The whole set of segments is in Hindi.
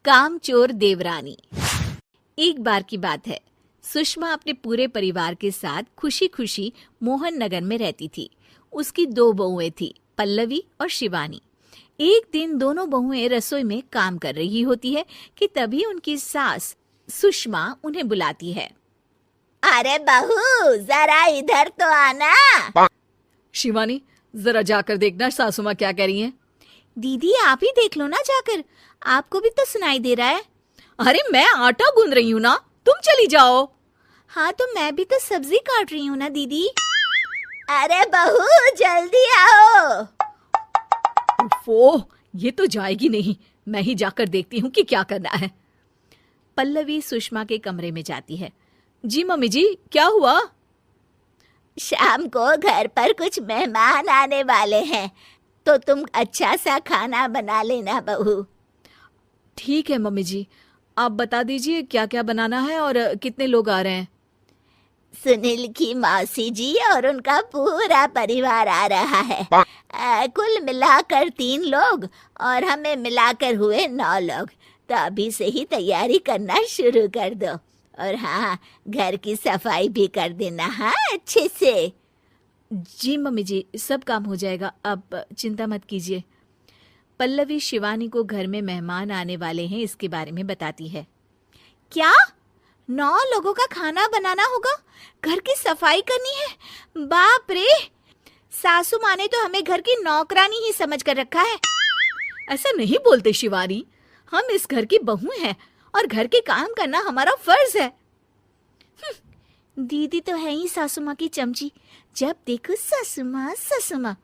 कामचोर देवरानी। एक बार की बात है, सुषमा अपने पूरे परिवार के साथ खुशी खुशी मोहन नगर में रहती थी। उसकी 2 बहुएं थी, पल्लवी और शिवानी। एक दिन दोनों बहुएं रसोई में काम कर रही होती है कि तभी उनकी सास सुषमा उन्हें बुलाती है। अरे बहू, जरा इधर तो आना। शिवानी, जरा जाकर देखना सासू माँ क्या कह रही हैं। दीदी आप ही देख लो ना जाकर, आपको भी तो सुनाई दे रहा है। अरे मैं आटा गूंद रही हूँ ना, तुम चली जाओ। हाँ तो मैं भी तो सब्जी काट रही हूँ ना दीदी। अरे बहू जल्दी आओ। ओह, ये तो जाएगी नहीं, मैं ही जाकर देखती हूँ कि क्या करना है। पल्लवी सुषमा के कमरे में जाती है। जी मम्मी जी, क्या हुआ? शाम को घर पर कुछ मेहमान आने वाले हैं, तो तुम अच्छा सा खाना बना लेना बहू। ठीक है मम्मी जी, आप बता दीजिए क्या क्या बनाना है और कितने लोग आ रहे हैं। सुनील की मौसी जी और उनका पूरा परिवार आ रहा है। कुल मिलाकर 3 लोग और हमें मिलाकर हुए 9 लोग। तो अभी से ही तैयारी करना शुरू कर दो। और हाँ, घर की सफाई भी कर देना, हाँ अच्छे से। जी मम्मी जी, सब काम हो जाएगा, आप चिंता मत कीजिए। पल्लवी शिवानी को घर में मेहमान आने वाले हैं इसके बारे में बताती है। क्या 9 लोगों का खाना बनाना होगा, घर की सफाई करनी है? बाप रे, सासू माँ ने तो हमें घर की नौकरानी ही समझ कर रखा है। ऐसा नहीं बोलते शिवानी, हम इस घर की बहू हैं और घर के काम करना हमारा फर्ज है। दीदी तो है ही सासू माँ की चमची, जब देखो सासू माँ सासू माँ।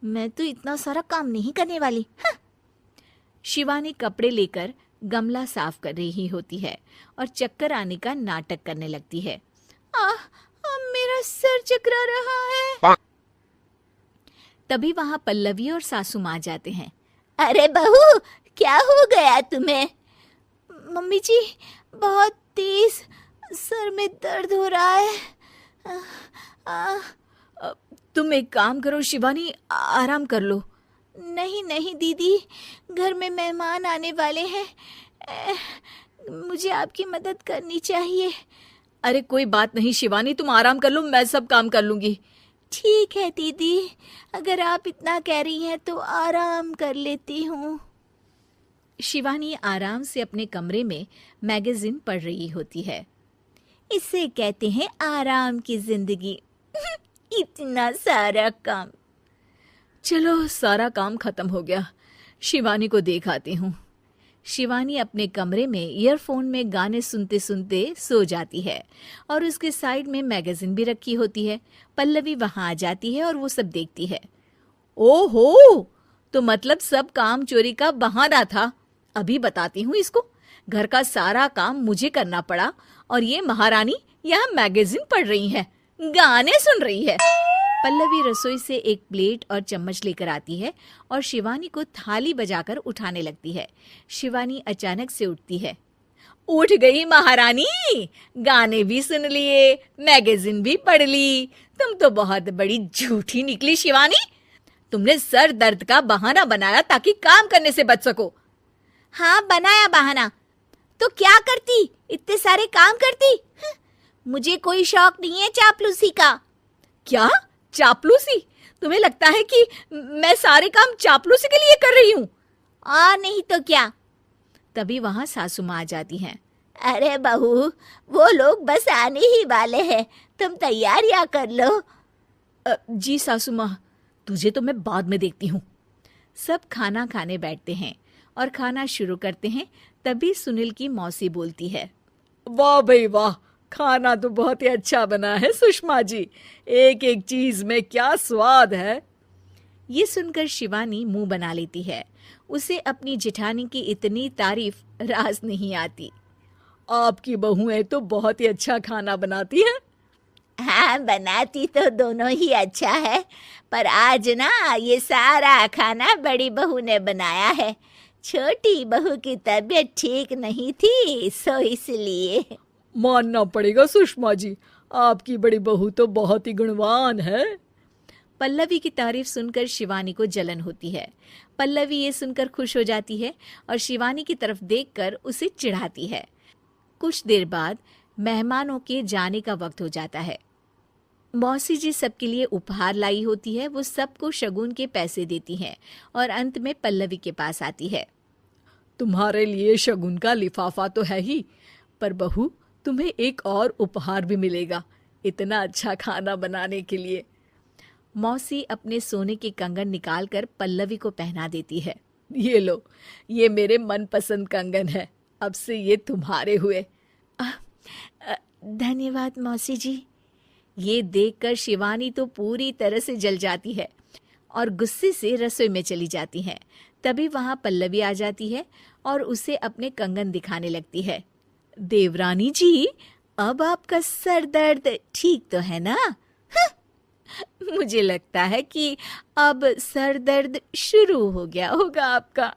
मैं तो इतना सारा काम नहीं करने वाली। शिवानी कपड़े लेकर गमला साफ कर रही होती है और चक्कर आने का नाटक करने लगती है। मेरा सर चकरा रहा है। तभी वहां पल्लवी और सासू माँ जाते हैं। अरे बहू, क्या हो गया तुम्हें? मम्मी जी, बहुत तेज सर में दर्द हो रहा है। तुम एक काम करो शिवानी, आराम कर लो। नहीं नहीं दीदी, घर में मेहमान आने वाले हैं, मुझे आपकी मदद करनी चाहिए। अरे कोई बात नहीं शिवानी, तुम आराम कर लो, मैं सब काम कर लूंगी। ठीक है दीदी, अगर आप इतना कह रही हैं तो आराम कर लेती हूँ। शिवानी आराम से अपने कमरे में मैगजीन पढ़ रही होती है। इसे कहते हैं आराम की जिंदगी। इतना सारा काम। चलो सारा काम खत्म हो गया, शिवानी को देख आती हूँ। शिवानी अपने कमरे में ईयरफोन में गाने सुनते सुनते सो जाती है और उसके साइड में मैगजीन भी रखी होती है। पल्लवी वहां आ जाती है और वो सब देखती है। ओहो, तो मतलब सब काम चोरी का बहाना था। अभी बताती हूँ इसको। घर का सारा काम मुझे करना पड़ा और ये महारानी यहाँ मैगजीन पढ़ रही है, गाने सुन रही है। पल्लवी रसोई से एक प्लेट और चम्मच लेकर आती है और शिवानी को थाली बजाकर उठाने लगती है। शिवानी अचानक से उठती है। उठ गई महारानी, गाने भी सुन लिए, मैगजीन भी पढ़ ली। तुम तो बहुत बड़ी झूठी निकली शिवानी। तुमने सर दर्द का बहाना बनाया ताकि काम करने से बच सको। हाँ बनाया बहाना, तो क्या करती, इतने सारे काम करती। मुझे कोई शौक नहीं है चापलूसी का। क्या चापलूसी? तुम्हें लगता है कि मैं सारे काम चापलूसी के लिए कर रही हूँ? और नहीं तो क्या। तभी वहां सासू माँ आ जाती हैं। अरे बहू, वो लोग बस आने ही वाले हैं, तुम तैयारियां कर लो। जी सासू माँ, तुझे तो मैं बाद में देखती हूँ। सब खाना खाने बैठते हैं और खाना शुरू करते हैं। तभी सुनील की मौसी बोलती है। वाह भाई वाह, खाना तो बहुत ही अच्छा बना है सुषमा जी, एक एक चीज में क्या स्वाद है। ये सुनकर शिवानी मुंह बना लेती है। उसे अपनी जेठानी की इतनी तारीफ रास नहीं आती। आपकी बहुएं तो बहुत ही अच्छा खाना बनाती हैं। हाँ बनाती तो दोनों ही अच्छा है, पर आज ना ये सारा खाना बड़ी बहू ने बनाया है। छोटी बहू की तबीयत ठीक नहीं थी, सो इसलिए। मानना पड़ेगा सुषमा जी, आपकी बड़ी बहू तो बहुत ही गुणवान है। पल्लवी की तारीफ सुनकर शिवानी को जलन होती है। पल्लवी ये सुनकर खुश हो जाती है और शिवानी की तरफ देखकर उसे चिढ़ाती है। कुछ देर बाद मेहमानों के जाने का वक्त हो जाता है। मौसी जी सबके लिए उपहार लाई होती है। वो सबको शगुन के पैसे देती हैं और अंत में पल्लवी के पास आती है। तुम्हारे लिए शगुन का लिफाफा तो है ही, पर बहू तुम्हें एक और उपहार भी मिलेगा इतना अच्छा खाना बनाने के लिए। मौसी अपने सोने के कंगन निकालकर पल्लवी को पहना देती है। ये लो, ये मेरे मनपसंद कंगन है, अब से ये तुम्हारे हुए। धन्यवाद मौसी जी। ये देखकर शिवानी तो पूरी तरह से जल जाती है और गुस्से से रसोई में चली जाती है। तभी वहां पल्लवी आ जाती है और उसे अपने कंगन दिखाने लगती है। देवरानी जी, अब आपका सर दर्द ठीक तो है ना? मुझे लगता है कि अब सर दर्द शुरू हो गया होगा आपका।